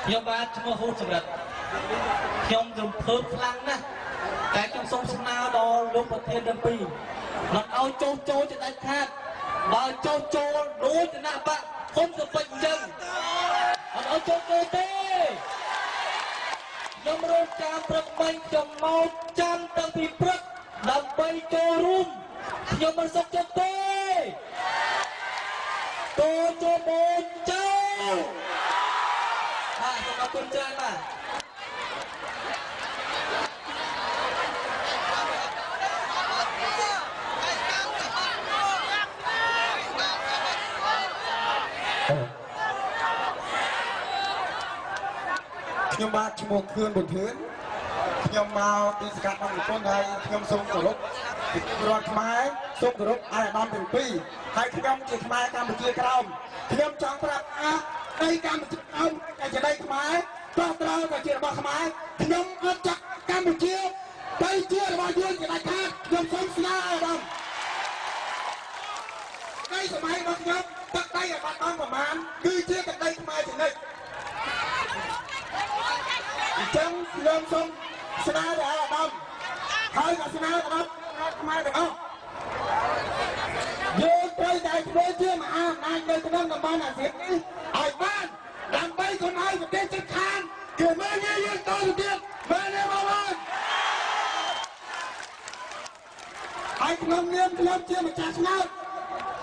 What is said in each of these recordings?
ខ្ញុំបាទឈ្មោះហ៊ូសម្រាប់ខ្ញុំរំភើបខ្លាំងណាស់តែខ្ញុំសូមស្នើដល់លោកប្រធានទាំងពីរមិនឲ្យចូលជាដាច់ខាតបើចូលដូចគណៈបកហ៊ុនសុពេចអញ្ចឹងអត់ឲ្យចូលទេខ្ញុំរងចាំព្រឹកមិញខ្ញុំមកចាំតាំងពីព្រឹកដើម្បីចូលរួមខ្ញុំមិនសុខចិត្តទេចូលបងចូលបាទសូមអរគុណច្រើនបាទខ្ញុំបាទឈ្មោះខឿនប៊ុនធឿនខ្ញុំមកពីសកាត់អង្គពលហើយខ្ញុំសូមគោរពរដ្ឋខ្មែរសូមគោរពអាយដាមទាំងពីរហើយខ្ញុំជាខ្មែរកម្ពុជាក្រោមខ្ញុំចង់ប្រាប់ដីកម្ពុជាក្រោមតែជាដីខ្មែរតោះត្រូវតែជារបស់ខ្មែរខ្ញុំអត់ចាក់កម្ពុជាទៅជារបស់យើងជាដាច់ខាតខ្ញុំសូមស្នើអាយដាមដីសម័យរបស់ខ្ញុំទឹកដីឲ្យបាត់បង់ប្រមាណគឺជាទឹកដីខ្មែរជានិច្ចអញ្ចឹងខ្ញុំសូមស្នើដល់អាដាមហើយក៏ស្នើដល់ខ្មែរទាំងអស់យើងត្រូវតែធ្វើជាមហាអំណាចនៅក្នុងតំបន់អាស៊ាននេះឲ្យបានដើម្បីកុំឲ្យប្រទេសជិតខាងគឺមើលងាយយើងតទៅទៀតមើលនេះមកហើយខ្ញុំនាមខ្ញុំជាម្ចាស់ឆ្នោត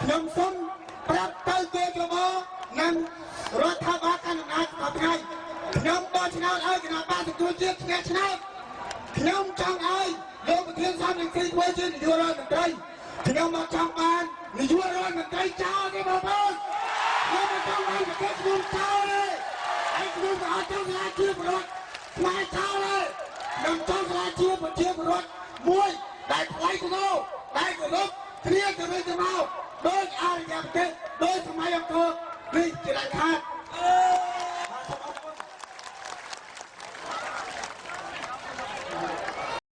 ខ្ញុំសូមប្រាប់ទៅគេក្លបនិងរដ្ឋាភិបាលកាន់អំណាចដល់ថ្ងៃខ្ញុំបោះឆ្នោតឲ្យគណៈបកសង្គ្រោះជាតិឈ្នះឆ្នោតខ្ញុំចង់ឲ្យលោកប្រធានសំរងស៊ីធ្វើជានាយករដ្ឋមន្ត្រីខ្ញុំមកចង់បាននាយករដ្ឋមន្ត្រីចោលទេបងប្អូនខ្ញុំមិនចង់ឲ្យប្រទេសខ្ញុំចោលទេហើយខ្ញុំក៏អត់ចង់ឲ្យជាប្រវត្តិខ្មែរចោលទេខ្ញុំចង់ឲ្យជាប្រជាពលរដ្ឋមួយដែលថ្លៃថ្នូរដែលគោរពគ្នាទៅវិញទៅមកដោយអរិយប្រទេសដោយសម័យអង្គរនេះជាដាច់ខាត